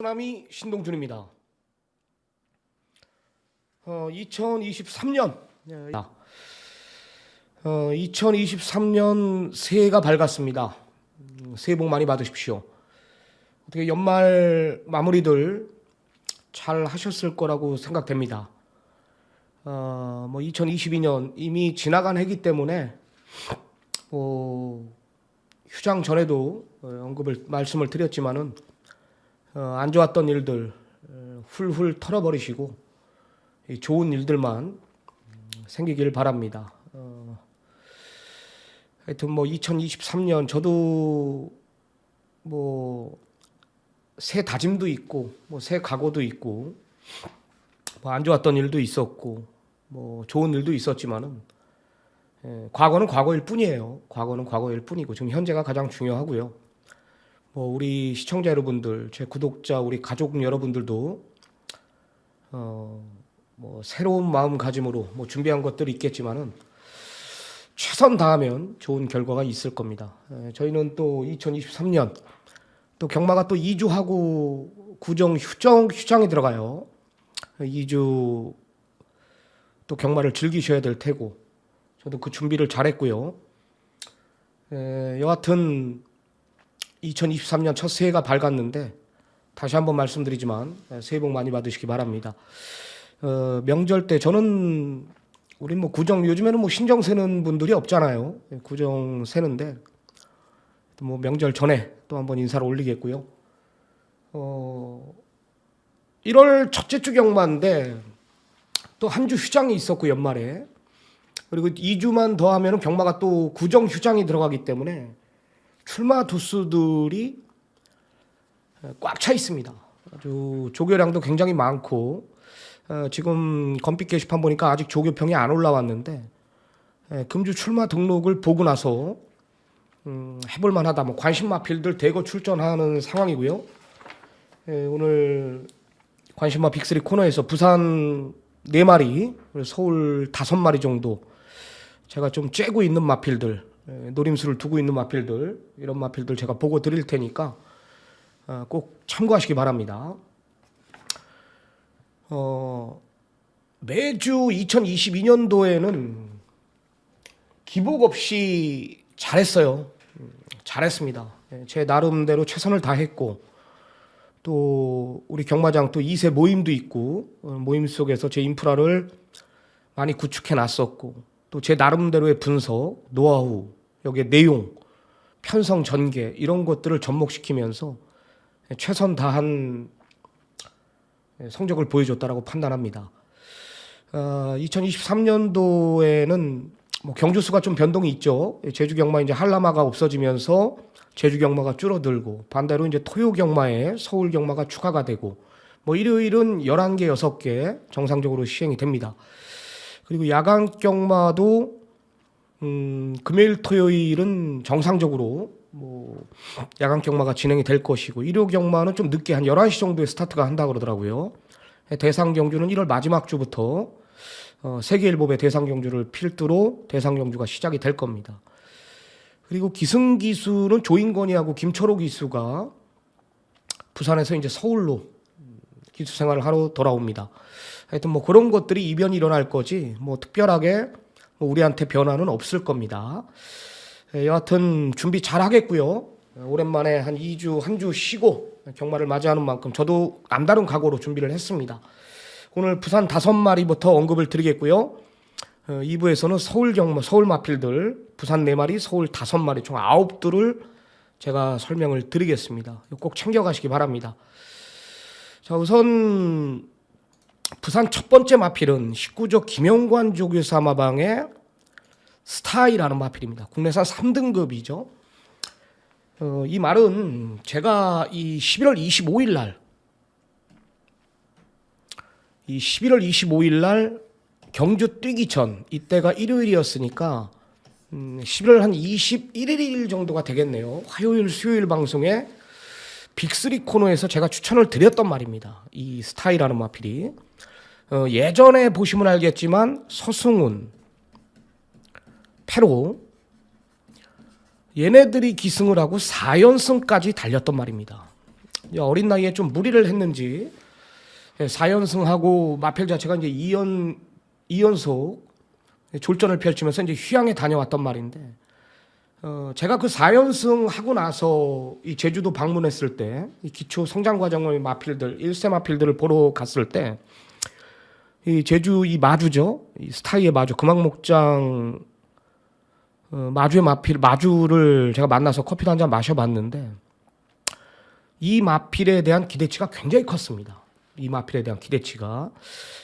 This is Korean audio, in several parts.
호남이 신동준입니다. 2023년 2023년 새해가 밝았습니다. 새해 복 많이 받으십시오. 어떻게 연말 마무리들 잘 하셨을 거라고 생각됩니다. 2022년 이미 지나간 해기 때문에 휴장 전에도 말씀을 드렸지만은 안 좋았던 일들 훌훌 털어버리시고 좋은 일들만 생기길 바랍니다. 하여튼 2023년 저도 새 다짐도 있고 새 각오도 있고 안 좋았던 일도 있었고 좋은 일도 있었지만은 과거는 과거일 뿐이에요. 과거는 과거일 뿐이고 지금 현재가 가장 중요하고요. 우리 시청자 여러분들, 제 구독자, 우리 가족 여러분들도 새로운 마음가짐으로 준비한 것들이 있겠지만은 최선 다하면 좋은 결과가 있을 겁니다. 저희는 또 2023년 또 경마가 또 2주하고 구정 휴장이 들어가요. 2주 또 경마를 즐기셔야 될 테고 저도 그 준비를 잘했고요. 여하튼 2023년 첫 새해가 밝았는데 다시 한번 말씀드리지만 새해 복 많이 받으시기 바랍니다. 명절 때 저는 우리 구정 요즘에는 신정 세는 분들이 없잖아요. 구정 세는데 명절 전에 또 한번 인사를 올리겠고요. 1월 첫째 주 경마인데 또 한 주 휴장이 있었고 연말에 그리고 2주만 더 하면 경마가 또 구정 휴장이 들어가기 때문에 출마 두수들이 꽉 차 있습니다. 아주 조교량도 굉장히 많고 지금 검빛 게시판 보니까 아직 조교평이 안 올라왔는데 금주 출마 등록을 보고 나서 해볼 만하다. 관심마필들 대거 출전하는 상황이고요. 오늘 관심마 빅3 코너에서 부산 4마리, 서울 5마리 정도 제가 좀 쬐고 있는 마필들, 노림수를 두고 있는 마필들, 이런 마필들 제가 보고 드릴 테니까 꼭 참고하시기 바랍니다. 매주 2022년도에는 기복 없이 잘했어요. 잘했습니다. 제 나름대로 최선을 다했고 또 우리 경마장 또 2세 모임도 있고 모임 속에서 제 인프라를 많이 구축해 놨었고 또 제 나름대로의 분석, 노하우, 여기에 내용, 편성 전개 이런 것들을 접목시키면서 최선 다한 성적을 보여줬다라고 판단합니다. 2023년도에는 경주수가 좀 변동이 있죠. 제주 경마 이제 한라마가 없어지면서 제주 경마가 줄어들고 반대로 이제 토요 경마에 서울 경마가 추가가 되고 일요일은 11개, 6개 정상적으로 시행이 됩니다. 그리고 야간 경마도 금요일, 토요일은 정상적으로 야간 경마가 진행이 될 것이고 일요 경마는 좀 늦게 한 11시 정도에 스타트가 한다고 그러더라고요. 대상 경주는 1월 마지막 주부터 세계일보배 대상 경주를 필두로 대상 경주가 시작이 될 겁니다. 그리고 기승 기수는 조인건이하고 김철호 기수가 부산에서 이제 서울로 기수 생활을 하러 돌아옵니다. 하여튼 그런 것들이 이변이 일어날 거지 특별하게 우리한테 변화는 없을 겁니다. 여하튼 준비 잘 하겠고요. 오랜만에 한 2주, 한 주 쉬고 경마를 맞이하는 만큼 저도 남다른 각오로 준비를 했습니다. 오늘 부산 5마리부터 언급을 드리겠고요. 2부에서는 서울 경마, 서울 마필들, 부산 4마리, 서울 5마리, 총 9두를 제가 설명을 드리겠습니다. 꼭 챙겨가시기 바랍니다. 자, 우선 부산 첫 번째 마필은 19조 김영관 조교사 마방의 스타이라는 마필입니다. 국내산 3등급이죠. 이 말은 제가 이 11월 25일 날 경주 뛰기 전 이때가 일요일이었으니까 11월 한 21일 정도가 되겠네요. 화요일, 수요일 방송에 빅3 코너에서 제가 추천을 드렸던 말입니다. 이 스타이라는 마필이 예전에 보시면 알겠지만 서승훈, 페로 얘네들이 기승을 하고 4연승까지 달렸던 말입니다. 어린 나이에 좀 무리를 했는지 4연승하고 마필 자체가 이제 2연속 졸전을 펼치면서 이제 휴양에 다녀왔던 말인데, 제가 그 4연승 하고 나서 이 제주도 방문했을 때 이 기초 성장 과정의 마필들, 1세 마필들을 보러 갔을 때 이 제주 이 마주죠, 이 스타이의 마주, 금왕목장 마주의 마주를 제가 만나서 커피도 한잔 마셔봤는데, 이 마필에 대한 기대치가 굉장히 컸습니다. 이 마필에 대한 기대치가.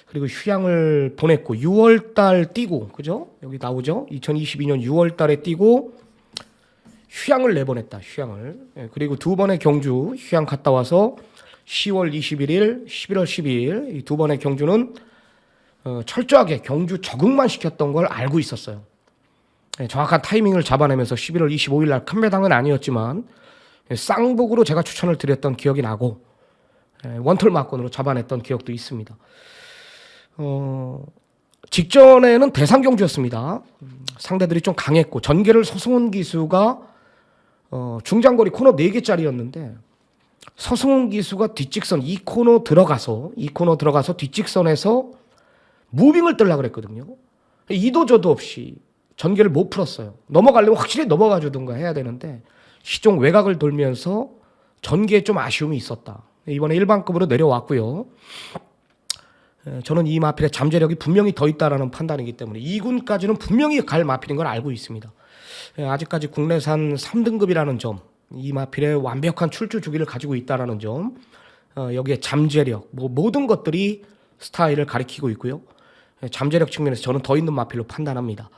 그리고 휴양을 보냈고 6월달 뛰고, 그죠? 여기 나오죠? 2022년 6월달에 뛰고 휴양을 내보냈다. 휴양을. 그리고 두 번의 경주 휴양 갔다 와서 10월 21일, 11월 12일 이 두 번의 경주는 철저하게 경주 적응만 시켰던 걸 알고 있었어요. 정확한 타이밍을 잡아내면서 11월 25일 날 큰배당은 아니었지만 쌍복으로 제가 추천을 드렸던 기억이 나고, 원털 마건으로 잡아냈던 기억도 있습니다. 직전에는 대상 경주였습니다. 상대들이 좀 강했고 전개를 서승훈 기수가 중장거리 코너 4개짜리였는데 서승훈 기수가 뒷직선 이 코너 들어가서 뒷직선에서 무빙을 뜨려고 그랬거든요. 이도 저도 없이 전개를 못 풀었어요. 넘어가려면 확실히 넘어가 주든가 해야 되는데 시종 외곽을 돌면서 전개에 좀 아쉬움이 있었다. 이번에 일반급으로 내려왔고요. 저는 이 마필의 잠재력이 분명히 더 있다라는 판단이기 때문에 2군까지는 분명히 갈 마필인 걸 알고 있습니다. 아직까지 국내산 3등급이라는 점, 이 마필의 완벽한 출주 주기를 가지고 있다라는 점, 여기에 잠재력, 모든 것들이 스타일을 가리키고 있고요. 잠재력 측면에서 저는 더 있는 마필로 판단합니다.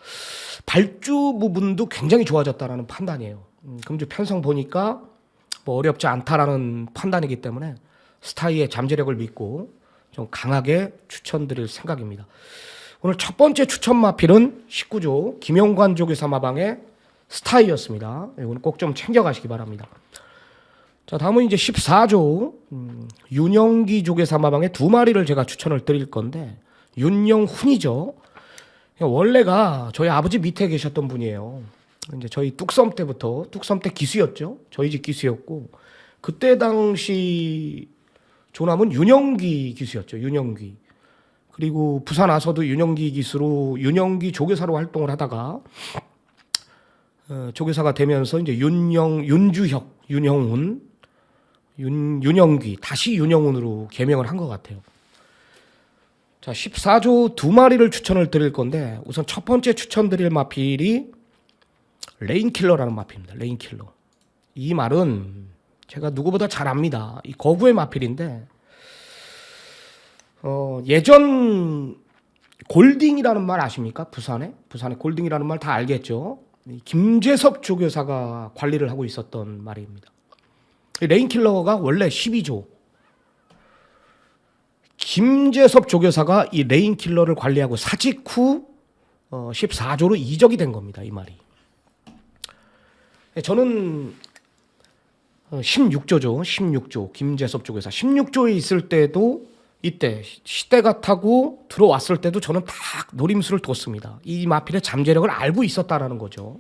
발주 부분도 굉장히 좋아졌다라는 판단이에요. 금주 편성 보니까 어렵지 않다라는 판단이기 때문에 스타일의 잠재력을 믿고 좀 강하게 추천드릴 생각입니다. 오늘 첫 번째 추천 마필은 19조 김용관 조교사 마방의 스타일이었습니다. 이거는 꼭 좀 챙겨가시기 바랍니다. 자, 다음은 이제 14조 윤영기 조교사 마방의 2마리를 제가 추천을 드릴 건데, 윤영훈이죠. 원래가 저희 아버지 밑에 계셨던 분이에요. 이제 저희 뚝섬 때부터, 뚝섬 때 기수였죠. 저희 집 기수였고, 그때 당시 조남은 윤영기 기수였죠. 윤영기. 그리고 부산 와서도 윤영기 기수로, 윤영기 조교사로 활동을 하다가 조교사가 되면서 이제 윤주혁, 윤영훈, 윤영기, 다시 윤영훈으로 개명을 한 것 같아요. 자, 14조 2마리를 추천을 드릴 건데, 우선 첫 번째 추천드릴 마필이 레인킬러라는 마필입니다. 레인킬러. 이 말은 제가 누구보다 잘 압니다. 이 거구의 마필인데, 예전 골딩이라는 말 아십니까? 부산에 골딩이라는 말 다 알겠죠? 김재섭 조교사가 관리를 하고 있었던 말입니다. 레인킬러가 원래 12조. 김재섭 조교사가 이 레인킬러를 관리하고 사직 후 14조로 이적이 된 겁니다. 이 말이. 저는 16조죠. 16조 김재섭 조교사 16조에 있을 때도, 이때 시대가 타고 들어왔을 때도 저는 다 노림수를 뒀습니다. 이 마필의 잠재력을 알고 있었다라는 거죠.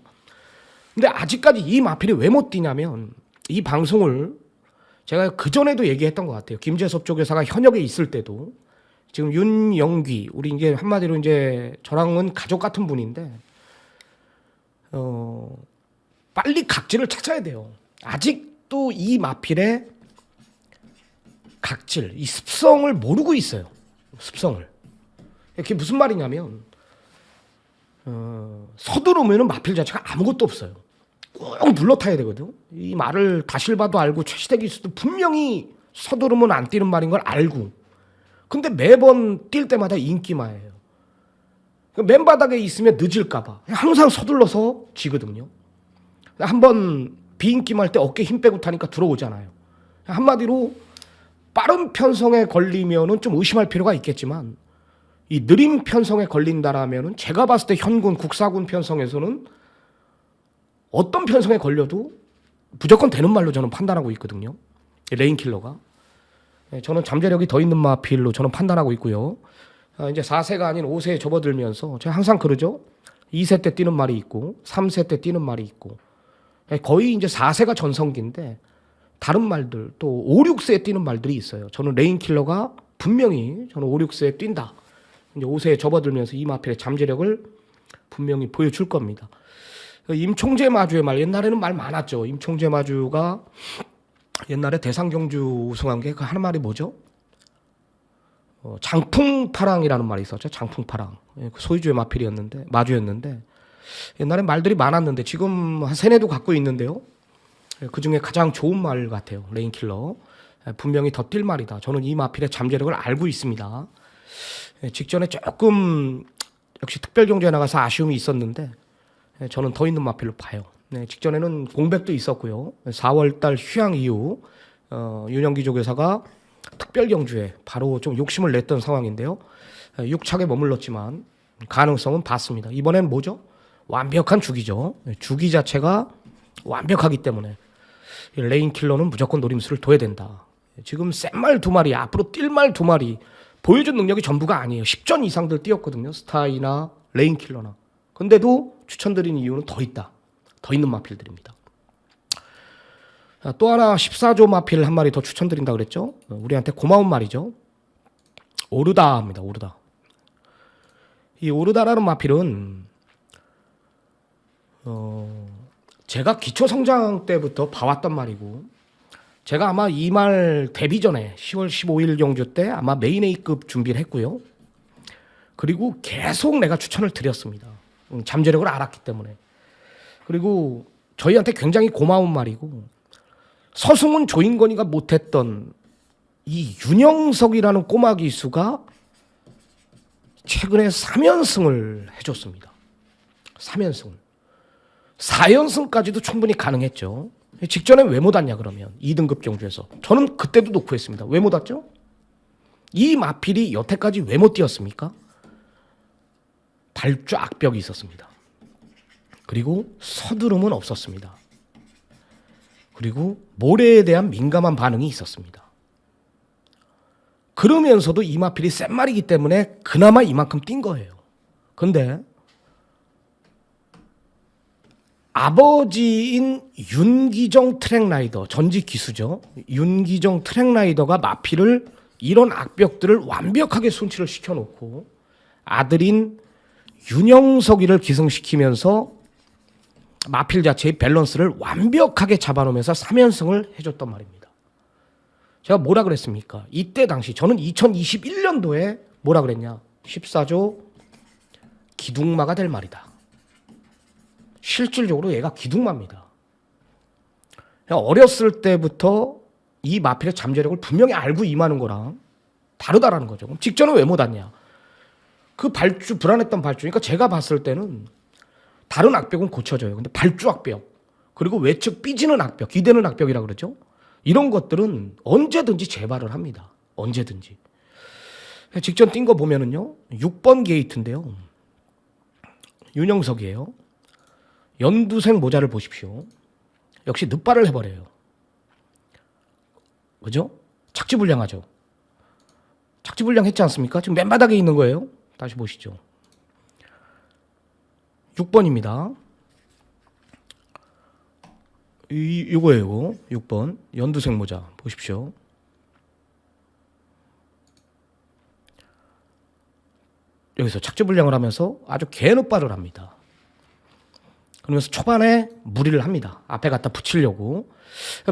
근데 아직까지 이 마필이 왜 못 뛰냐면, 이 방송을 제가 그전에도 얘기했던 것 같아요. 김재섭 조교사가 현역에 있을 때도, 지금 윤영귀, 우리 이제 한마디로 이제 저랑은 가족 같은 분인데, 빨리 각질을 찾아야 돼요. 아직도 이 마필의 각질, 이 습성을 모르고 있어요. 습성을. 그게 무슨 말이냐면, 서두르면 마필 자체가 아무것도 없어요. 꼭 물러타야 되거든. 이 말을 다실바도 알고 최시대 기수도 분명히 서두르면 안 뛰는 말인 걸 알고, 근데 매번 뛸 때마다 인기마예요. 맨바닥에 있으면 늦을까봐 항상 서둘러서 지거든요. 한번 비인기말 때 어깨 힘 빼고 타니까 들어오잖아요. 한마디로 빠른 편성에 걸리면은 좀 의심할 필요가 있겠지만, 이 느린 편성에 걸린다라면은 제가 봤을 때 현군 국사군 편성에서는 어떤 편성에 걸려도 무조건 되는 말로 저는 판단하고 있거든요. 레인킬러가. 저는 잠재력이 더 있는 마필로 저는 판단하고 있고요. 이제 4세가 아닌 5세에 접어들면서 제가 항상 그러죠. 2세 때 뛰는 말이 있고 3세 때 뛰는 말이 있고, 거의 이제 4세가 전성기인데 다른 말들 또 5, 6세에 뛰는 말들이 있어요. 저는 레인킬러가 분명히 저는 5, 6세에 뛴다. 이제 5세에 접어들면서 이 마필의 잠재력을 분명히 보여줄 겁니다. 임총재 마주의 말, 옛날에는 말 많았죠. 임총재 마주가 옛날에 대상경주 우승한 게 그 하는 말이 뭐죠? 장풍파랑이라는 말이 있었죠. 장풍파랑. 그 소유주의 마주였는데 옛날에 말들이 많았는데 지금 한 세네도 갖고 있는데요. 그 중에 가장 좋은 말 같아요. 레인킬러. 분명히 더 뛸 말이다. 저는 이 마필의 잠재력을 알고 있습니다. 직전에 조금 역시 특별경주에 나가서 아쉬움이 있었는데 저는 더 있는 마필로 봐요. 직전에는 공백도 있었고요. 4월달 휴양 이후 윤영기 조교사가 특별경주에 바로 좀 욕심을 냈던 상황인데요. 6착에 머물렀지만 가능성은 봤습니다. 이번엔 뭐죠? 완벽한 주기죠. 주기 자체가 완벽하기 때문에 레인킬러는 무조건 노림수를 둬야 된다. 지금 센 말 2마리, 앞으로 뛸 말 2마리 보여준 능력이 전부가 아니에요. 10전 이상들 뛰었거든요. 스타이나 레인킬러나. 근데도 추천드린 이유는 더 있다. 더 있는 마필들입니다. 또 하나 14조 마필 한 마리 더 추천드린다 그랬죠. 우리한테 고마운 말이죠. 오르다입니다. 오르다. 이 오르다라는 마필은 제가 기초성장 때부터 봐왔던 말이고 제가 아마 이 말 데뷔 전에 10월 15일 경주 때 아마 메인 A급 준비를 했고요. 그리고 계속 내가 추천을 드렸습니다. 잠재력을 알았기 때문에. 그리고 저희한테 굉장히 고마운 말이고 서승훈 조인건이가 못했던 이 윤영석이라는 꼬마 기수가 최근에 3연승을 해줬습니다. 3연승을. 4연승까지도 충분히 가능했죠. 직전에 왜 못 왔냐 그러면 2등급 경주에서. 저는 그때도 놓고 했습니다. 왜 못 왔죠? 이 마필이 여태까지 왜 못 뛰었습니까? 발주 악벽이 있었습니다. 그리고 서두름은 없었습니다. 그리고 모래에 대한 민감한 반응이 있었습니다. 그러면서도 이 마필이 센 말이기 때문에 그나마 이만큼 뛴 거예요. 근데 아버지인 윤기정 트랙라이더, 전직 기수죠. 윤기정 트랙라이더가 마필을 이런 악벽들을 완벽하게 손치를 시켜놓고 아들인 윤영석이를 기승시키면서 마필 자체의 밸런스를 완벽하게 잡아놓으면서 3연승을 해줬단 말입니다. 제가 뭐라 그랬습니까? 이때 당시 저는 2021년도에 뭐라 그랬냐? 14조 기둥마가 될 말이다. 실질적으로 얘가 기둥마입니다. 어렸을 때부터 이 마필의 잠재력을 분명히 알고 임하는 거랑 다르다라는 거죠. 그럼 직전에 왜 못 왔냐? 그 발주, 불안했던 발주. 그러니까 제가 봤을 때는 다른 악벽은 고쳐져요. 근데 발주 악벽, 그리고 외측 삐지는 악벽, 기대는 악벽이라고 그러죠. 이런 것들은 언제든지 재발을 합니다. 언제든지. 직전 뛴 거 보면은요. 6번 게이트인데요. 윤영석이에요. 연두색 모자를 보십시오. 역시 늑발을 해버려요. 그죠? 착지불량하죠. 착지불량했지 않습니까? 지금 맨바닥에 있는 거예요. 다시 보시죠. 6번입니다. 이거예요. 6번. 연두색 모자. 보십시오. 여기서 착지불량을 하면서 아주 개늑발을 합니다. 그러면서 초반에 무리를 합니다. 앞에 갖다 붙이려고.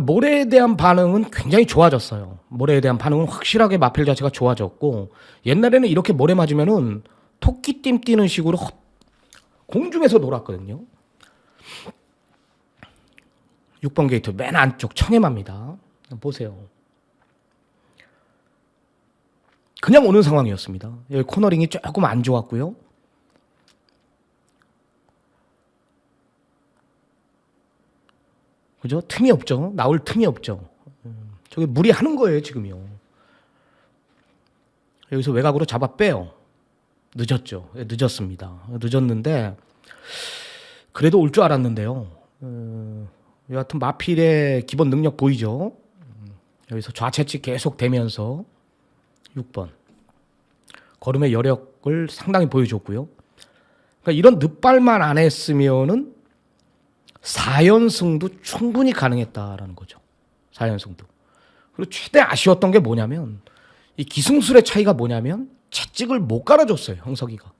모래에 대한 반응은 굉장히 좋아졌어요. 모래에 대한 반응은 확실하게 마필 자체가 좋아졌고 옛날에는 이렇게 모래 맞으면은 토끼띠 뛰는 식으로 공중에서 놀았거든요. 6번 게이트 맨 안쪽 청해마입니다. 보세요. 그냥 오는 상황이었습니다. 여기 코너링이 조금 안 좋았고요. 그죠? 틈이 없죠. 나올 틈이 없죠. 저게 무리하는 거예요, 지금요. 여기서 외곽으로 잡아 빼요. 늦었죠. 늦었습니다. 늦었는데 그래도 올 줄 알았는데요. 여하튼 마필의 기본 능력 보이죠? 여기서 좌채찍 계속 대면서 6번. 걸음의 여력을 상당히 보여줬고요. 그러니까 이런 늑발만 안 했으면은 4연승도 충분히 가능했다라는 거죠. 4연승도. 그리고 최대 아쉬웠던 게 뭐냐면 이 기승술의 차이가 뭐냐면 채찍을 못 갈아줬어요. 형석이가.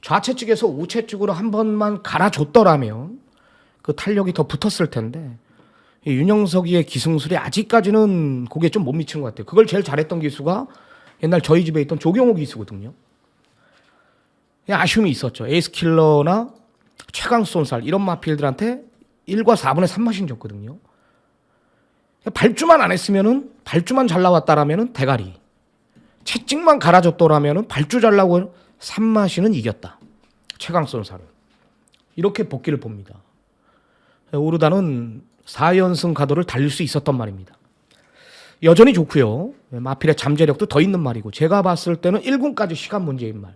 좌채찍에서 우채찍으로 한 번만 갈아줬더라면 그 탄력이 더 붙었을 텐데 이 윤영석이의 기승술이 아직까지는 그게 좀 못 미치는 것 같아요. 그걸 제일 잘했던 기수가 옛날 저희 집에 있던 조경호 기수거든요. 아쉬움이 있었죠. 에이스킬러나 최강쏜살 이런 마필들한테 1과 4분의 3마신 줬거든요. 발주만 안 했으면은 발주만 잘 나왔다라면은 대가리. 채찍만 갈아줬더라면은 발주 잘 나고 3마신은 이겼다. 최강쏜살은. 이렇게 복귀를 봅니다. 오르다는 4연승 가도를 달릴 수 있었단 말입니다. 여전히 좋고요. 마필의 잠재력도 더 있는 말이고 제가 봤을 때는 1군까지 시간 문제인 말.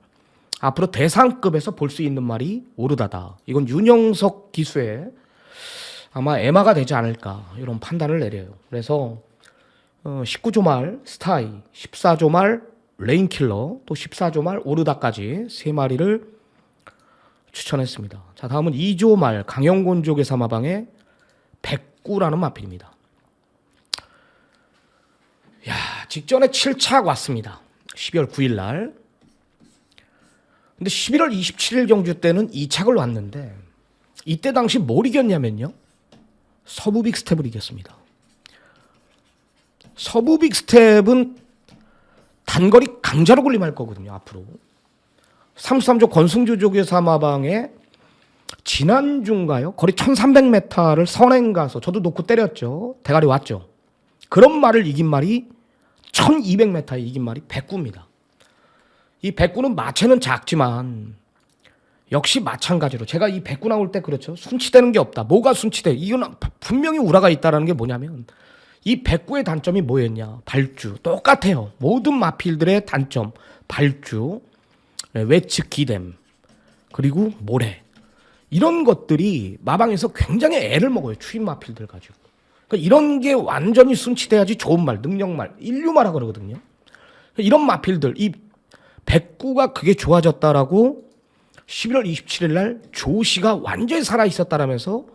앞으로 대상급에서 볼 수 있는 말이 오르다다. 이건 윤영석 기수의 아마 애마가 되지 않을까 이런 판단을 내려요. 그래서 19조 말 스타이, 14조 말 레인킬러, 또 14조 말 오르다까지 3마리를 추천했습니다. 자, 다음은 2조 말 강영곤족의 사마방의 백구라는 마필입니다. 야, 직전에 7착 왔습니다. 12월 9일 날. 근데 11월 27일 경주 때는 2착을 왔는데 이때 당시 뭘 이겼냐면요. 서부 빅스텝을 이겼습니다. 서부 빅스텝은 단거리 강자로 군림할 거거든요. 앞으로. 33조 권승주족의 사마방에 지난주인가요? 거리 1300m를 선행 가서 저도 놓고 때렸죠. 대가리 왔죠. 그런 말을 이긴 말이 1200m에 이긴 말이 백구입니다. 이 백구는 마체는 작지만 역시 마찬가지로 제가 이 백구 나올 때 그렇죠. 순치되는 게 없다. 뭐가 순치돼? 이건 분명히 우라가 있다는 게 뭐냐면 이 백구의 단점이 뭐였냐? 발주. 똑같아요. 모든 마필들의 단점. 발주, 외측 기댐, 그리고 모래. 이런 것들이 마방에서 굉장히 애를 먹어요. 추임 마필들 가지고. 그러니까 이런 게 완전히 순치돼야지 좋은 말, 능력말, 인류말하고 그러거든요. 이런 마필들, 이 백구가 그게 좋아졌다라고 11월 27일 날 조씨가 완전히 살아있었다라면서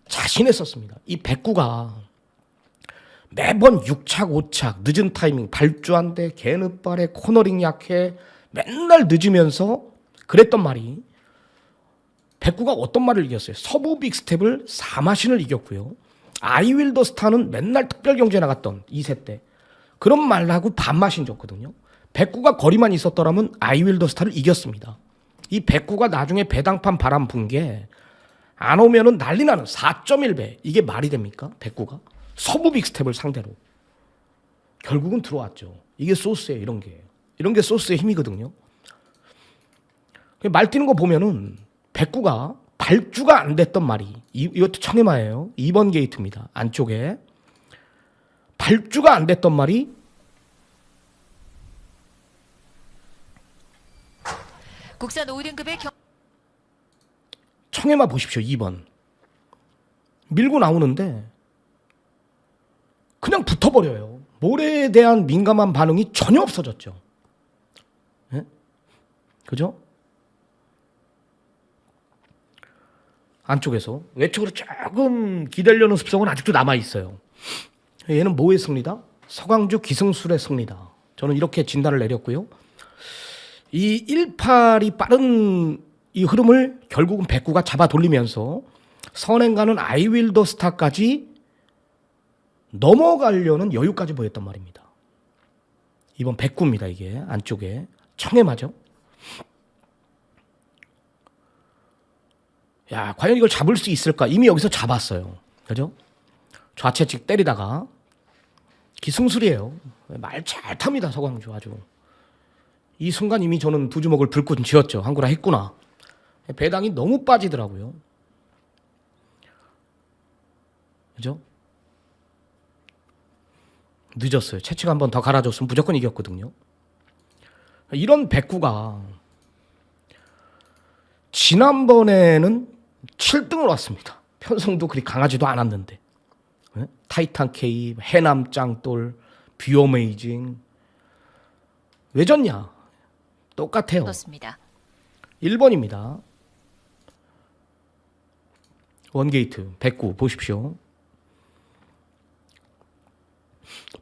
자신했었습니다. 이 백구가 매번 6착, 5착, 늦은 타이밍, 발주 안 돼, 개늦발에 코너링 약해, 맨날 늦으면서 그랬던 말이 백구가 어떤 말을 이겼어요? 서부 빅스텝을 4마신을 이겼고요. 아이윌더 스타는 맨날 특별 경기에 나갔던 2세 때 그런 말하고 반마신 줬거든요. 백구가 거리만 있었더라면 아이윌더 스타를 이겼습니다. 이 백구가 나중에 배당판 바람 분 게 안 오면은 난리 나는 4.1배. 이게 말이 됩니까? 백구가 서부 빅스텝을 상대로 결국은 들어왔죠. 이게 소스예요. 이런 게. 이런 게 소스의 힘이거든요. 말 뛰는 거 보면은 백구가 발주가 안 됐던 말이 이것도 청해마예요. 2번 게이트입니다. 안쪽에 발주가 안 됐던 말이 국산 5등급의 청해마 보십시오. 2번 밀고 나오는데 그냥 붙어버려요. 모래에 대한 민감한 반응이 전혀 없어졌죠. 네? 그죠? 안쪽에서 외측으로 조금 기다려는 습성은 아직도 남아있어요. 얘는 뭐의 승리다? 서강주 기승술의 승리다. 저는 이렇게 진단을 내렸고요. 이 1팔이 빠른 이 흐름을 결국은 백구가 잡아 돌리면서 선행가는 아이윌더 스타까지 넘어가려는 여유까지 보였단 말입니다. 이번 백구입니다. 이게 안쪽에 청해마죠. 야, 과연 이걸 잡을 수 있을까? 이미 여기서 잡았어요. 그죠? 좌채찍 때리다가 기승술이에요. 말 잘 탑니다. 서광주 아주. 이 순간 이미 저는 두 주먹을 불끈 쥐었죠. 한구라 했구나. 배당이 너무 빠지더라고요. 그죠? 늦었어요. 채찍 한 번 더 갈아줬으면 무조건 이겼거든요. 이런 백구가 지난번에는 7등을 왔습니다. 편성도 그리 강하지도 않았는데. 타이탄 K, 해남 짱돌, 뷰어메이징. 왜 졌냐? 똑같아요. 그렇습니다. 1번입니다. 원게이트, 백구 보십시오.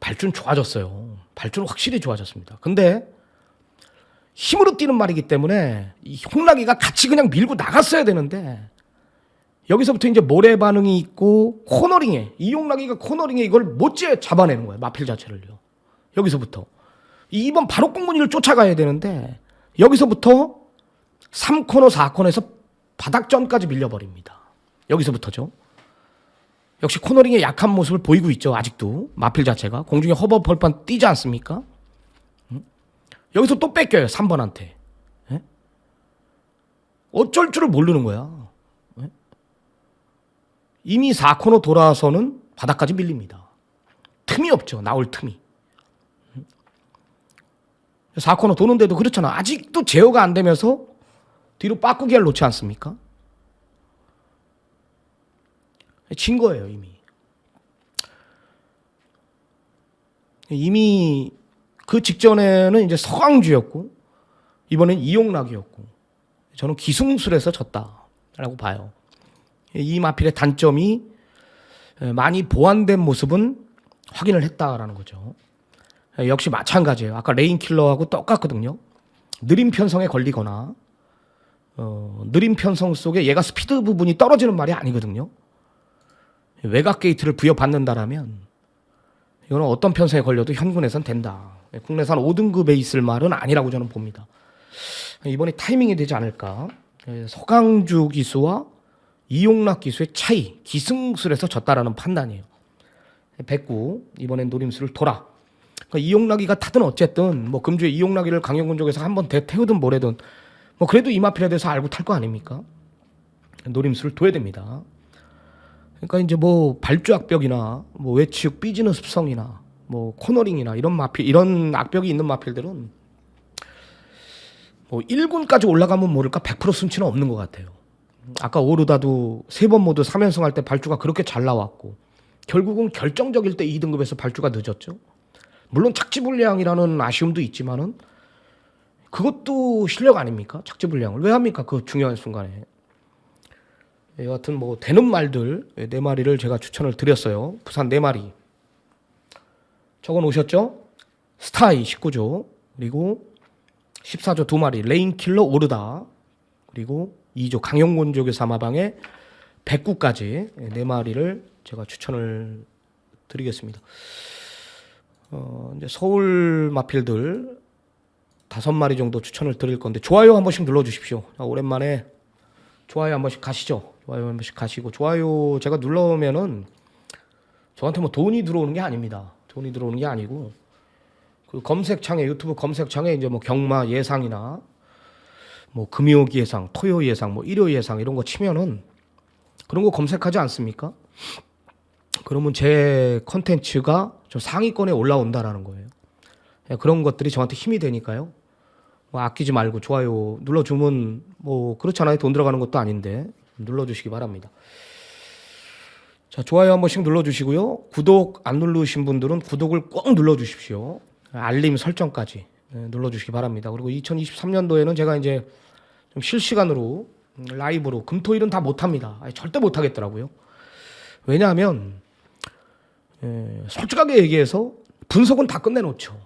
발주는 좋아졌어요. 발주는 확실히 좋아졌습니다. 근데 힘으로 뛰는 말이기 때문에 이 홍락이가 같이 그냥 밀고 나갔어야 되는데 여기서부터 이제 모래 반응이 있고 코너링에 이용락이가 코너링에 이걸 못지에 잡아내는 거예요. 마필 자체를요. 여기서부터 2번 바로 꽁무니를 쫓아가야 되는데 여기서부터 3코너 4코너에서 바닥전까지 밀려버립니다. 여기서부터죠. 역시 코너링의 약한 모습을 보이고 있죠. 아직도 마필 자체가 공중에 허벅벌판 뛰지 않습니까? 여기서 또 뺏겨요. 3번한테. 어쩔 줄을 모르는 거야. 이미 4코너 돌아서는 바닥까지 밀립니다. 틈이 없죠. 나올 틈이. 4코너 도는데도 그렇잖아. 아직도 제어가 안 되면서 뒤로 빠꾸기를 놓지 않습니까? 진 거예요, 이미. 이미 그 직전에는 이제 서강주였고 이번엔 이용락이었고 저는 기승술에서 졌다라고 봐요. 이 마필의 단점이 많이 보완된 모습은 확인을 했다라는 거죠. 역시 마찬가지예요. 아까 레인킬러하고 똑같거든요. 느린 편성에 걸리거나 느린 편성 속에 얘가 스피드 부분이 떨어지는 말이 아니거든요. 외곽 게이트를 부여받는다라면 이거는 어떤 편성에 걸려도 현군에선 된다. 국내산 5등급에 있을 말은 아니라고 저는 봅니다. 이번에 타이밍이 되지 않을까. 서강주 기수와 이용락 기수의 차이, 기승술에서 졌다라는 판단이에요. 109 이번엔 노림수를 돌아. 그러니까 이용락이가 타든 어쨌든 뭐 금주에 이용락이를 강영군 쪽에서 한번 태우든 뭐래든 뭐 그래도 이마필에 대해서 알고 탈 거 아닙니까? 노림수를 둬야 됩니다. 그러니까 이제 뭐 발주 악벽이나 뭐 외측 삐지는 습성이나 뭐 코너링이나 이런 마필 이런 악벽이 있는 마필들은 뭐 1군까지 올라가면 모를까 100% 순치는 없는 것 같아요. 아까 오르다도 3번 모두 3연승 할 때 발주가 그렇게 잘 나왔고 결국은 결정적일 때 2등급에서 발주가 늦었죠. 물론 착지불량이라는 아쉬움도 있지만은 그것도 실력 아닙니까? 착지불량을 왜 합니까? 그 중요한 순간에. 여하튼 뭐 되는 말들 4마리를 제가 추천을 드렸어요. 부산 4마리 적어 놓으셨죠? 스타이 19조 그리고 14조 2마리 레인킬러 오르다 그리고 2조 강영곤족의 사마방에 109까지 4마리를 제가 추천을 드리겠습니다. 이제 서울 마필들 5마리 정도 추천을 드릴 건데 좋아요 한 번씩 눌러주십시오. 오랜만에 좋아요 한 번씩 가시죠. 좋아요 한 번씩 가시고 좋아요 제가 눌러오면은 저한테 뭐 돈이 들어오는 게 아닙니다. 돈이 들어오는 게 아니고 그 검색창에 유튜브 검색창에 이제 뭐 경마 예상이나 뭐 금요일 예상, 토요일 예상, 뭐 일요일 예상 이런 거 치면은 그런 거 검색하지 않습니까? 그러면 제 컨텐츠가 좀 상위권에 올라온다라는 거예요. 그런 것들이 저한테 힘이 되니까요. 뭐 아끼지 말고 좋아요 눌러주면 뭐 그렇잖아요. 돈 들어가는 것도 아닌데 눌러주시기 바랍니다. 자, 좋아요 한 번씩 눌러주시고요. 구독 안 누르신 분들은 구독을 꼭 눌러주십시오. 알림 설정까지 눌러주시기 바랍니다. 그리고 2023년도에는 제가 이제 좀 실시간으로 라이브로 금토일은 다 못합니다. 절대 못하겠더라고요. 왜냐하면 솔직하게 얘기해서 분석은 다 끝내놓죠.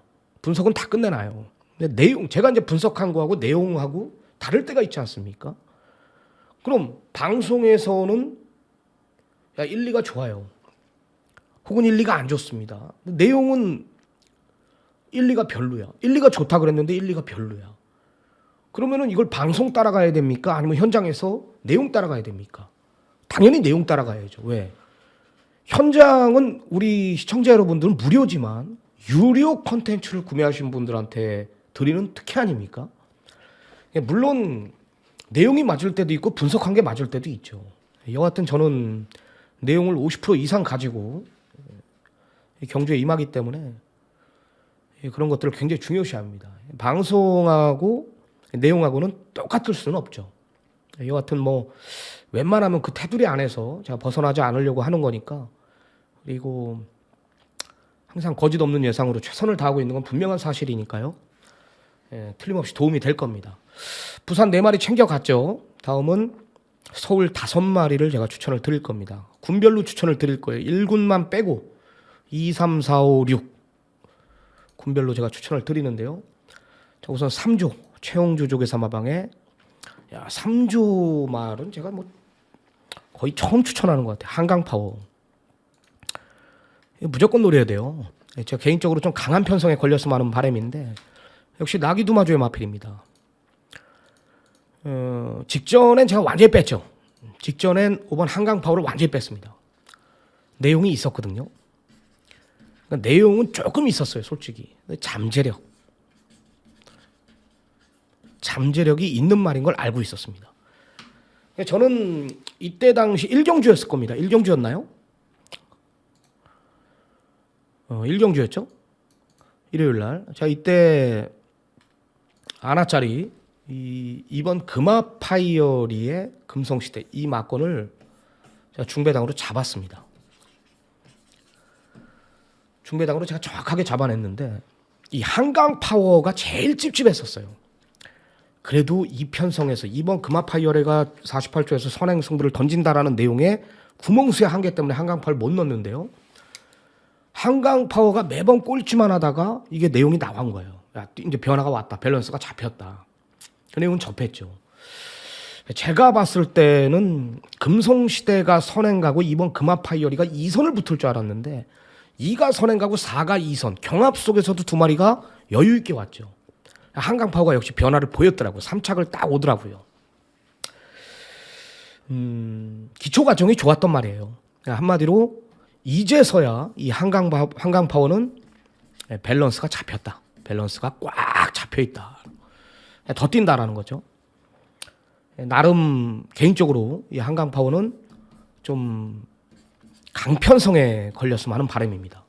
분석은 다 끝내놔요. 근데 내용 제가 이제 분석한 거하고 내용하고 다를 때가 있지 않습니까? 그럼 방송에서는 야 1, 2가 좋아요. 혹은 1, 2가 안 좋습니다. 내용은 1, 2가 별로야. 1, 2가 좋다 그랬는데 1, 2가 별로야. 그러면은 이걸 방송 따라가야 됩니까? 아니면 현장에서 내용 따라가야 됩니까? 당연히 내용 따라가야죠. 왜? 현장은 우리 시청자 여러분들은 무료지만 유료 콘텐츠를 구매하신 분들한테 드리는 특혜 아닙니까? 물론 내용이 맞을 때도 있고 분석한 게 맞을 때도 있죠. 여하튼 저는 내용을 50% 이상 가지고 경주에 임하기 때문에 그런 것들을 굉장히 중요시합니다. 방송하고 내용하고는 똑같을 수는 없죠. 여하튼 뭐 웬만하면 그 테두리 안에서 제가 벗어나지 않으려고 하는 거니까 그리고 항상 거짓 없는 예상으로 최선을 다하고 있는 건 분명한 사실이니까요. 틀림없이 도움이 될 겁니다. 부산 4마리 챙겨갔죠. 다음은 서울 5마리를 제가 추천을 드릴 겁니다. 군별로 추천을 드릴 거예요. 1군만 빼고 2, 3, 4, 5, 6 군별로 제가 추천을 드리는데요. 자, 우선 3조 최홍주 조계사마방의 3조 말은 제가 뭐 거의 처음 추천하는 것 같아요. 한강파워. 무조건 노려야 돼요. 제가 개인적으로 좀 강한 편성에 걸렸으면 하는 바람인데 역시 나기두마주의 마필입니다. 직전엔 제가 완전히 뺐죠. 직전엔 5번 한강파워를 완전히 뺐습니다. 내용이 있었거든요. 그러니까 내용은 조금 있었어요, 솔직히. 잠재력이 있는 말인 걸 알고 있었습니다. 저는 이때 당시 일경주였을 겁니다. 일경주였나요? 일경주였죠? 일요일 날. 자, 이때 아나짜리 이번 금화파이어리의 금성시대 이 막건을 제가 중배당으로 잡았습니다. 중배당으로 제가 정확하게 잡아냈는데 이 한강파워가 제일 찝찝했었어요. 그래도 이 편성에서 이번 금화파이어리가 48조에서 선행승부를 던진다라는 내용에 구멍수의 한계 때문에 한강파워를 못 넣었는데요. 한강파워가 매번 꼴찌만 하다가 이게 내용이 나온 거예요. 야, 이제 변화가 왔다. 밸런스가 잡혔다. 그 내용은 접했죠. 제가 봤을 때는 금성시대가 선행가고 이번 금화파이어리가 2선을 붙을 줄 알았는데 2가 선행가고 4가 2선. 경합 속에서도 두 마리가 여유 있게 왔죠. 한강파워가 역시 변화를 보였더라고요. 3착을 딱 오더라고요. 기초 과정이 좋았단 말이에요. 한마디로 이제서야 이 한강파워는 밸런스가 잡혔다. 밸런스가 꽉 잡혀있다. 더 뛴다라는 거죠. 나름 개인적으로 이 한강파워는 좀 강편성에 걸렸으면 하는 바람입니다.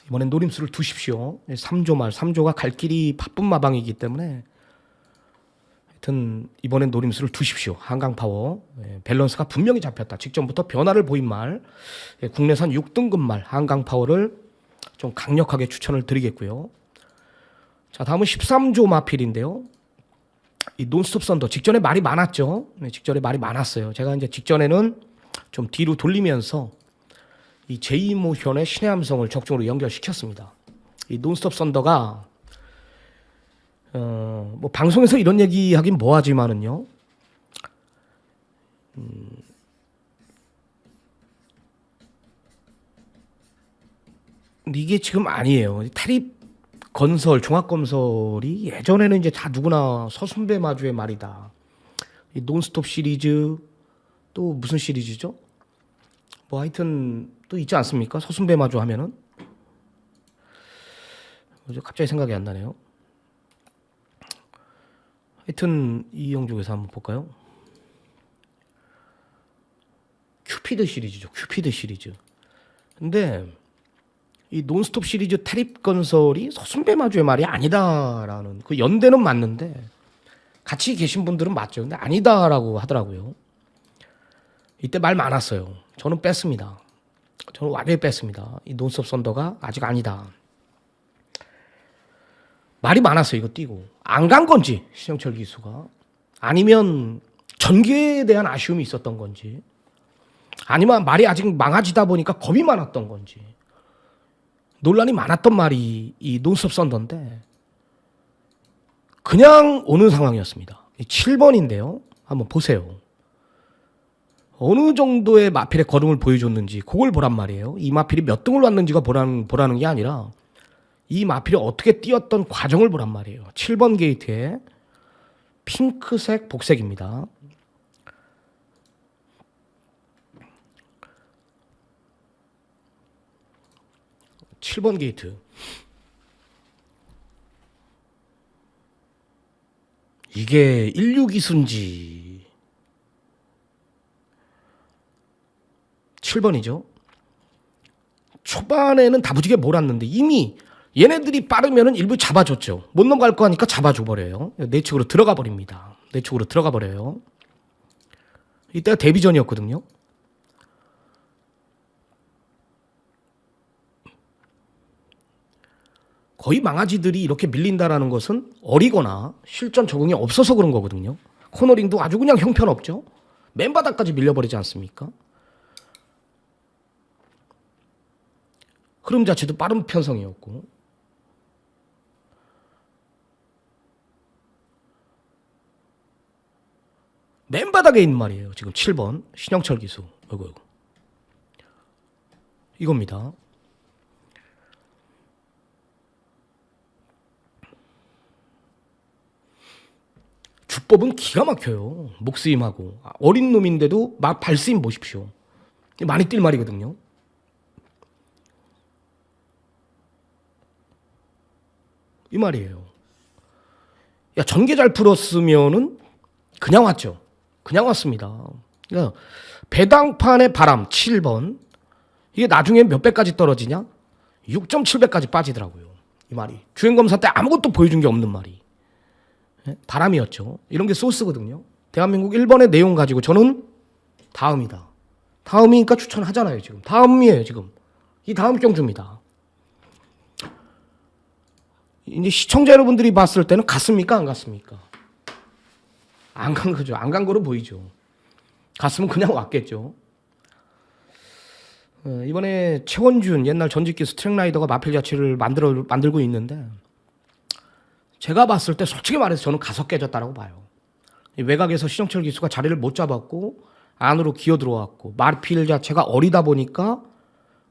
이번엔 노림수를 두십시오. 3조 말, 3조가 갈 길이 바쁜 마방이기 때문에 하여튼 이번엔 노림수를 두십시오. 한강파워. 밸런스가 분명히 잡혔다. 직전부터 변화를 보인 말, 국내산 6등급 말 한강파워를 좀 강력하게 추천을 드리겠고요. 자, 다음은 13조 마필인데요. 이 논스톱 썬더 직전에 말이 많았죠. 직전에 말이 많았어요. 제가 이제 직전에는 좀 뒤로 돌리면서 이 제2모션의 신의 함성을 적중으로 연결시켰습니다. 이 논스톱 썬더가 뭐 방송에서 이런 얘기하긴 뭐하지만은요. 이게 지금 아니에요. 타립 건설, 종합건설이 예전에는 이제 다 누구나 서순배 마주의 말이다. 이 논스톱 시리즈 또 무슨 시리즈죠? 뭐 하여튼 또 있지 않습니까? 서순배 마주 하면은 갑자기 생각이 안 나네요. 하여튼 이영족에서 한번 볼까요? 큐피드 시리즈죠. 큐피드 시리즈. 근데 이 논스톱 시리즈 타립 건설이 서순배 마주의 말이 아니다라는 그 연대는 맞는데 같이 계신 분들은 맞죠. 근데 아니다라고 하더라고요. 이때 말 많았어요. 저는 뺐습니다. 저는 완전히 뺐습니다. 이 논스톱 썬더가 아직 아니다. 말이 많았어요. 이거 띄고 안 간 건지 신영철 기수가 아니면 전개에 대한 아쉬움이 있었던 건지 아니면 말이 아직 망아지다 보니까 겁이 많았던 건지 논란이 많았던 말이 이 논스톱 썬더인데 그냥 오는 상황이었습니다. 7번인데요. 한번 보세요. 어느 정도의 마필의 걸음을 보여줬는지 그걸 보란 말이에요. 이 마필이 몇 등을 왔는지가 보라는 게 아니라 이 마필이 어떻게 뛰었던 과정을 보란 말이에요. 7번 게이트에 핑크색 복색입니다. (7번) 게이트. 이게 162수인지 7번이죠. 초반에는 다부지게 몰았는데 이미 얘네들이 빠르면은 일부 잡아줬죠. 못 넘어갈 거 하니까 잡아줘 버려요. 내측으로 들어가 버립니다. 내측으로 들어가 버려요. 이때가 데뷔전이었거든요. 거의 망아지들이 이렇게 밀린다라는 것은 어리거나 실전 적응이 없어서 그런 거거든요. 코너링도 아주 그냥 형편없죠. 맨바닥까지 밀려버리지 않습니까? 흐름 자체도 빠른 편성이었고 맨 바닥에 있는 말이에요. 지금 7번 신영철 기수. 이거. 이겁니다. 주법은 기가 막혀요. 목스임하고 어린 놈인데도 막 발스임 보십시오. 많이 뛸 말이거든요. 이 말이에요. 야, 전개 잘 풀었으면은 그냥 왔죠. 그냥 왔습니다. 그러니까 배당판의 바람 7번. 이게 나중에 몇 배까지 떨어지냐? 6.7배까지 빠지더라고요. 이 말이. 주행검사 때 아무것도 보여준 게 없는 말이. 바람이었죠. 이런 게 소스거든요. 대한민국 1번의 내용 가지고 저는 다음이다. 다음이니까 추천하잖아요. 지금. 다음이에요. 지금. 이 다음 경주입니다. 이제 시청자 여러분들이 봤을 때는 갔습니까? 안 갔습니까? 안 간 거죠. 안 간 거로 보이죠. 갔으면 그냥 왔겠죠. 이번에 최원준 옛날 전직 기수 트랙라이더가 마필 자체를 만들고 있는데 제가 봤을 때 솔직히 말해서 저는 가서 깨졌다라고 봐요. 외곽에서 신영철 기수가 자리를 못 잡았고 안으로 기어 들어왔고 마필 자체가 어리다 보니까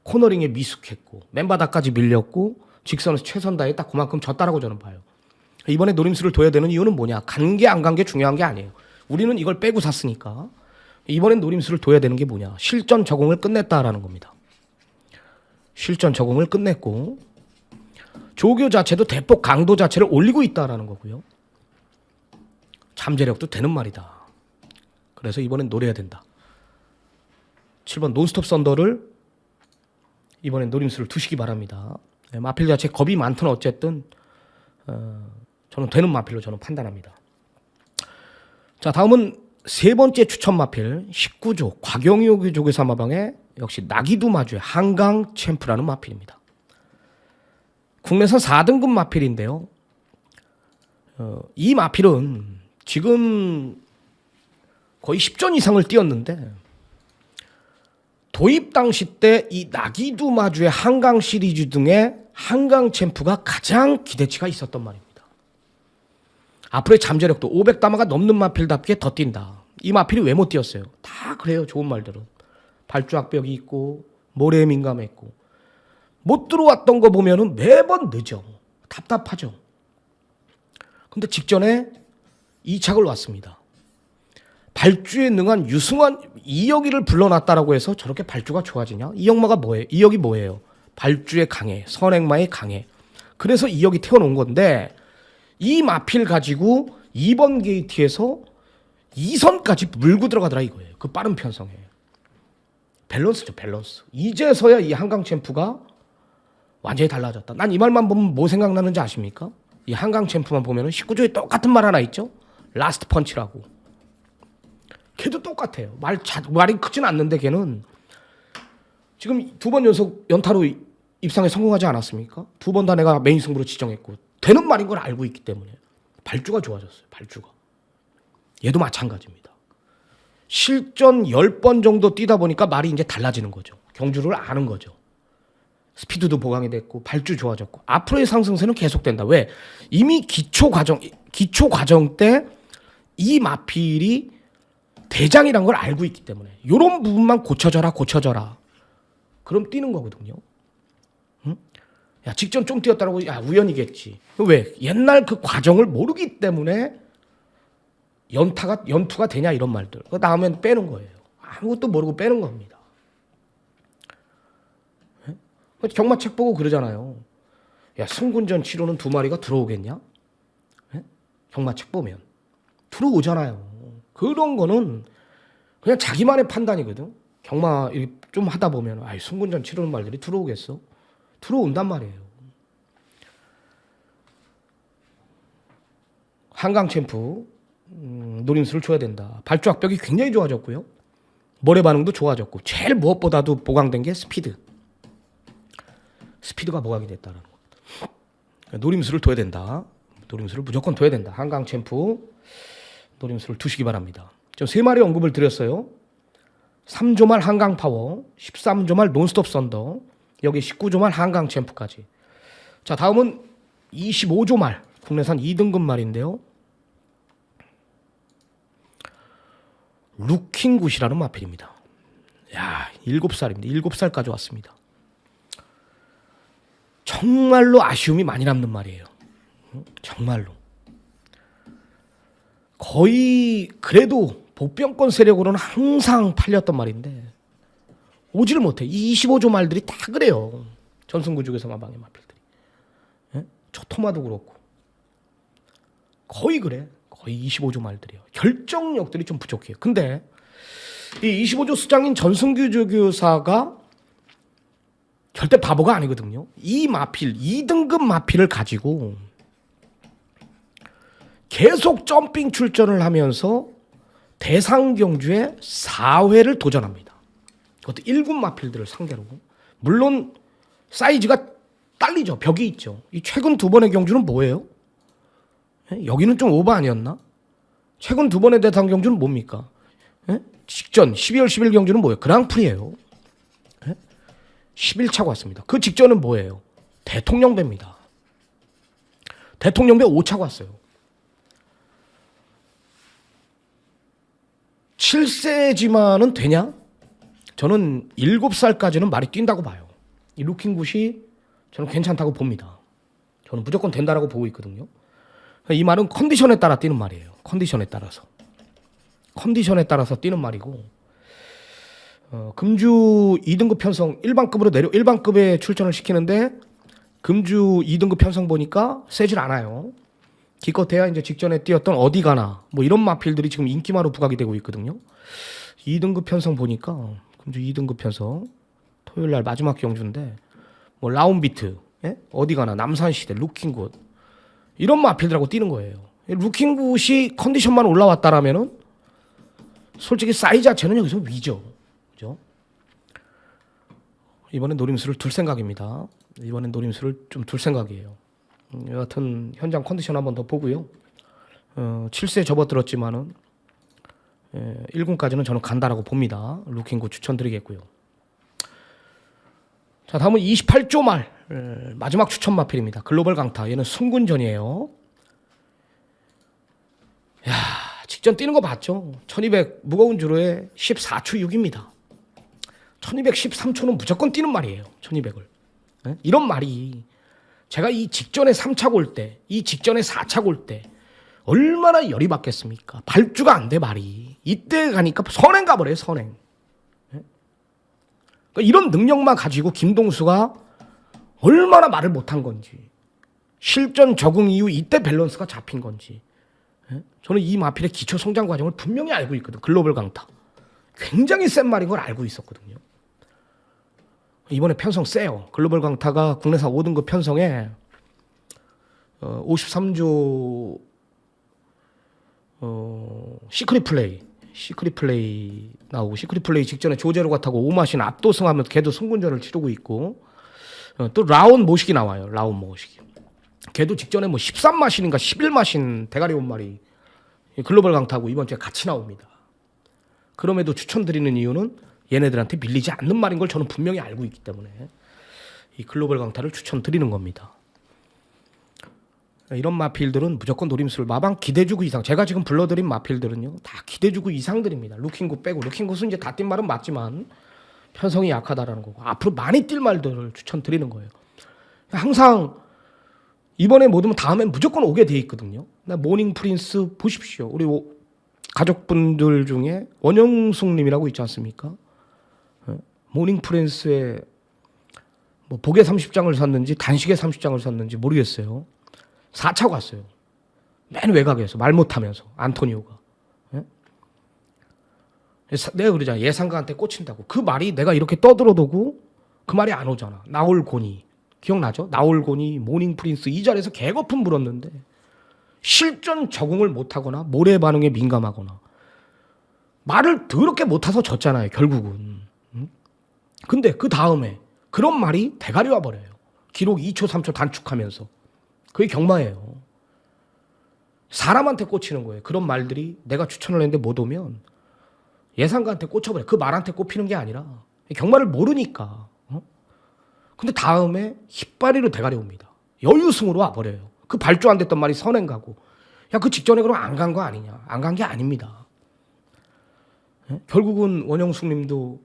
코너링에 미숙했고 맨바닥까지 밀렸고 직선에서 최선 다해 딱 그만큼 졌다라고 저는 봐요. 이번에 노림수를 둬야 되는 이유는 뭐냐? 간 게 안 간 게 중요한 게 아니에요. 우리는 이걸 빼고 샀으니까 이번엔 노림수를 둬야 되는 게 뭐냐? 실전 적응을 끝냈다라는 겁니다. 실전 적응을 끝냈고 조교 자체도 대폭 강도 자체를 올리고 있다라는 거고요. 잠재력도 되는 말이다. 그래서 이번엔 노려야 된다. 7번 논스톱 썬더를 이번엔 노림수를 두시기 바랍니다. 마필 자체 겁이 많든 어쨌든 저는 되는 마필로 저는 판단합니다. 자, 다음은 세 번째 추천 마필 19조 곽영효 조교사 마방의 역시 나기두 마주의 한강 챔프라는 마필입니다. 국내선 4등급 마필인데요. 이 마필은 지금 거의 10전 이상을 뛰었는데 도입 당시 때 이 나기두 마주의 한강 시리즈 등의 한강 챔프가 가장 기대치가 있었던 말입니다. 앞으로의 잠재력도 500다마가 넘는 마필답게 더 뛴다. 이 마필이 왜 못 뛰었어요? 다 그래요. 좋은 말들은. 발주악벽이 있고 모래에 민감했고 못 들어왔던 거 보면은 매번 늦어. 답답하죠. 근데 직전에 2착을 왔습니다. 발주에 능한 유승환 이혁이를 불러놨다라고 해서 저렇게 발주가 좋아지냐? 이혁마가 뭐예요? 이혁이 뭐예요? 발주에 강해, 선행마에 강해. 그래서 이혁이 태어놓은 건데 이 마필 가지고 2번 게이트에서 2선까지 물고 들어가더라 이거예요. 그 빠른 편성에. 밸런스죠, 밸런스. 이제서야 이 한강 챔프가 완전히 달라졌다. 난 이 말만 보면 뭐 생각나는지 아십니까? 이 한강 챔프만 보면 19조에 똑같은 말 하나 있죠? 라스트 펀치라고. 걔도 똑같아요. 말이 크진 않는데 걔는 지금 2번 연속 연타로 입상에 성공하지 않았습니까? 2번 다 내가 메인 승부로 지정했고 되는 말인 걸 알고 있기 때문에 발주가 좋아졌어요. 발주가. 얘도 마찬가지입니다. 실전 10번 정도 뛰다 보니까 말이 이제 달라지는 거죠. 경주를 아는 거죠. 스피드도 보강이 됐고 발주 좋아졌고 앞으로의 상승세는 계속된다. 왜? 이미 기초 과정 때 이 마필이 대장이란 걸 알고 있기 때문에 이런 부분만 고쳐져라. 그럼 뛰는 거거든요. 응? 야, 직전 좀 뛰었다라고 야, 우연이겠지. 왜? 옛날 그 과정을 모르기 때문에 연투가 되냐 이런 말들. 그 다음엔 빼는 거예요. 아무것도 모르고 빼는 겁니다. 경마책 보고 그러잖아요. 야, 승군전 치료는 2마리가 들어오겠냐? 경마책 보면 들어오잖아요. 그런 거는 그냥 자기만의 판단이거든. 경마 좀 하다 보면 승군전 치르는 말들이 들어오겠어? 들어온단 말이에요. 한강 챔프 노림수를 줘야 된다. 발주 악벽이 굉장히 좋아졌고요. 모래 반응도 좋아졌고 제일 무엇보다도 보강된 게 스피드. 스피드가 보강이 됐다는 거. 노림수를 둬야 된다. 노림수를 무조건 둬야 된다. 한강 챔프 노림수를 두시기 바랍니다. 지금 3마리 언급을 드렸어요. 3조 말 한강 파워, 13조 말 논스톱 썬더, 여기 19조 말 한강 챔프까지. 자, 다음은 25조 말 국내산 2등급 말인데요. 루킹굿이라는 마필입니다. 야, 7살입니다. 7살까지 왔습니다. 정말로 아쉬움이 많이 남는 말이에요. 정말로. 거의 그래도 복병권 세력으로는 항상 팔렸던 말인데 오지를 못해. 이 25조 말들이 다 그래요. 전승구죽에서 마방의 마필들이. 예? 초토마도 그렇고. 거의 그래. 거의 25조 말들이요. 결정력들이 좀 부족해요. 근데 이 25조 수장인 전승규 교사가 절대 바보가 아니거든요. 이 마필, 2등급 마필을 가지고 계속 점핑 출전을 하면서 대상경주에 4회를 도전합니다. 그것도 1군 마필들을 상대로. 물론 사이즈가 딸리죠. 벽이 있죠. 이 최근 2번의 경주는 뭐예요? 여기는 좀 오버 아니었나? 최근 2번의 대상 경주는 뭡니까? 직전 12월 10일 경주는 뭐예요? 그랑프리예요. 11차고 왔습니다. 그 직전은 뭐예요? 대통령배입니다. 대통령배 5차고 왔어요. 7세지만은 되냐? 저는 7살까지는 말이 뛴다고 봐요. 이 루킹굿이 저는 괜찮다고 봅니다. 저는 무조건 된다라고 보고 있거든요. 이 말은 컨디션에 따라 뛰는 말이에요. 컨디션에 따라서. 컨디션에 따라서 뛰는 말이고, 금주 2등급 편성 1반급에 출전을 시키는데 금주 2등급 편성 보니까 세질 않아요. 기껏해야 이제 직전에 뛰었던 어디 가나 뭐 이런 마필들이 지금 인기마로 부각이 되고 있거든요. 2등급 편성 보니까 금주 2등급 편성 토요일 날 마지막 경주인데 뭐 라운비트, 예? 어디 가나 남산시대, 루킹굿 이런 마필들하고 뛰는 거예요. 루킹굿이 컨디션만 올라왔다라면은 솔직히 사이즈 자체는 여기서 위죠. 그죠? 이번엔 노림수를 둘 생각입니다. 이번엔 노림수를 좀 둘 생각이에요. 여하튼 현장 컨디션 한번 더 보고요. 7세 접어들었지만은 1군까지는 저는 간다라고 봅니다. 루킹굿 추천드리겠고요. 자, 다음은 28조 말 마지막 추천 마필입니다. 글로벌 강타. 얘는 승군전이에요. 야, 직전 뛰는 거 봤죠? 1200 무거운 주로에 14초 6입니다. 1213초는 무조건 뛰는 말이에요. 1200을. 이런 말이 제가 이 직전에 3차 골 때, 이 직전에 4차 골 때 얼마나 열이 받겠습니까? 발주가 안 돼 말이. 이때 가니까 선행 가버려요. 선행. 그러니까 이런 능력만 가지고 김동수가 얼마나 말을 못한 건지, 실전 적응 이후 이때 밸런스가 잡힌 건지, 저는 이 마필의 기초 성장 과정을 분명히 알고 있거든. 글로벌 강타. 굉장히 센 말인 걸 알고 있었거든요. 이번에 편성 세요. 글로벌 강타가 국내산 5등급 편성에 53조 시크릿 플레이 나오고, 시크릿 플레이 직전에 조제로가 타고 오마신 압도승하면서 걔도 승군전을 치르고 있고, 또 라온 모식이 나와요. 라온 모식이. 걔도 직전에 뭐 13마신인가 11마신 대가리 온말이 글로벌 강타고 이번 주에 같이 나옵니다. 그럼에도 추천드리는 이유는 얘네들한테 밀리지 않는 말인 걸 저는 분명히 알고 있기 때문에 이 글로벌 강타를 추천드리는 겁니다. 이런 마필들은 무조건 노림수를 마방 기대주구 이상. 제가 지금 불러드린 마필들은요 다 기대주구 이상들입니다. 루킹굿 빼고. 루킹굿은 이제 다 뛴 말은 맞지만 편성이 약하다라는 거고, 앞으로 많이 뛸 말들을 추천드리는 거예요. 항상 이번에 못 오면 다음엔 무조건 오게 돼 있거든요. 모닝 프린스 보십시오. 우리 가족분들 중에 원영숙님이라고 있지 않습니까? 모닝 프린스에 뭐 복에 30장을 샀는지 단식에 30장을 샀는지 모르겠어요. 4차 갔어요. 맨 외곽에서 말 못하면서 안토니오가. 내가 그러잖아. 예상가한테 꽂힌다고. 그 말이 내가 이렇게 떠들어도고 그 말이 안 오잖아. 나올고니. 기억나죠? 나올고니 모닝 프린스 이 자리에서 개거품 불었는데 실전 적응을 못하거나 모래 반응에 민감하거나 말을 더럽게 못해서 졌잖아요. 결국은. 근데 그 다음에 그런 말이 대가리 와버려요. 기록 2초 3초 단축하면서. 그게 경마예요. 사람한테 꽂히는 거예요. 그런 말들이 내가 추천을 했는데 못 오면 예상가한테 꽂혀버려요. 그 말한테 꼽히는 게 아니라 경마를 모르니까. 근데 다음에 깃발이로 대가리 옵니다. 여유승으로 와버려요. 그 발주 안 됐던 말이 선행 가고. 야, 그 직전에 그럼 안 간 거 아니냐. 안 간 게 아닙니다. 예? 결국은 원영숙 님도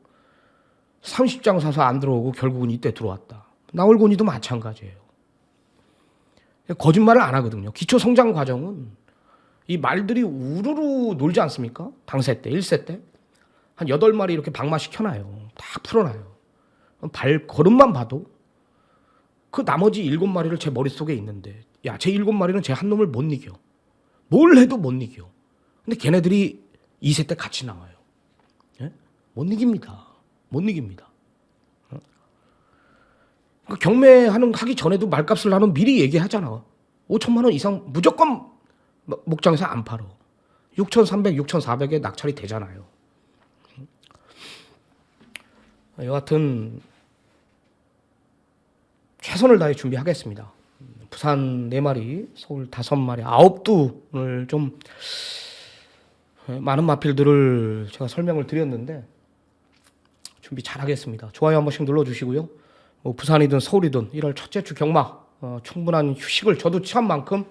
30장 사서 안 들어오고 결국은 이때 들어왔다. 나월곤이도 마찬가지예요. 거짓말을 안 하거든요. 기초 성장 과정은 이 말들이 우르르 놀지 않습니까? 당세 때, 1세 때. 한 8마리 이렇게 방마 시켜놔요. 다 풀어놔요. 발걸음만 봐도 그 나머지 7마리를 제 머릿속에 있는데, 야, 제 7마리는 제 한 놈을 못 이겨. 뭘 해도 못 이겨. 근데 걔네들이 2세 때 같이 나와요. 예? 못 이깁니다. 못 이깁니다. 경매하기 전에도 말값을 나는 미리 얘기하잖아. 5천만 원 이상 무조건 목장에서 안 팔어. 6,300, 6,400에 낙찰이 되잖아요. 여하튼 최선을 다해 준비하겠습니다. 부산 4마리, 서울 5마리, 9두를 좀 많은 마필들을 제가 설명을 드렸는데 준비 잘하겠습니다. 좋아요 한 번씩 눌러주시고요. 부산이든 서울이든 1월 첫째 주 경마 충분한 휴식을 저도 취한 만큼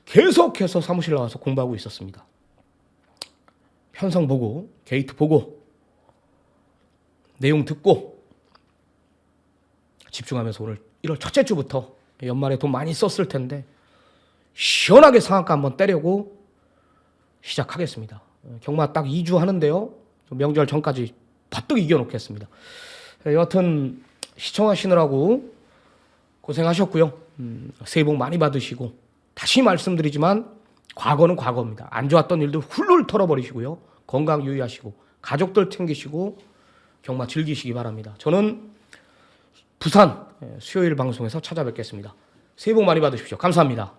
계속해서 사무실 나와서 공부하고 있었습니다. 편성 보고 게이트 보고 내용 듣고 집중하면서 오늘 1월 첫째 주부터 연말에 돈 많이 썼을 텐데 시원하게 상한가 한번 때려고 시작하겠습니다. 경마 딱 2주 하는데요. 명절 전까지 바뜩 이겨놓겠습니다. 여하튼 시청하시느라고 고생하셨고요. 새해 복 많이 받으시고 다시 말씀드리지만 과거는 과거입니다. 안 좋았던 일들 훌훌 털어버리시고요. 건강 유의하시고 가족들 챙기시고 경마 즐기시기 바랍니다. 저는 부산 수요일 방송에서 찾아뵙겠습니다. 새해 복 많이 받으십시오. 감사합니다.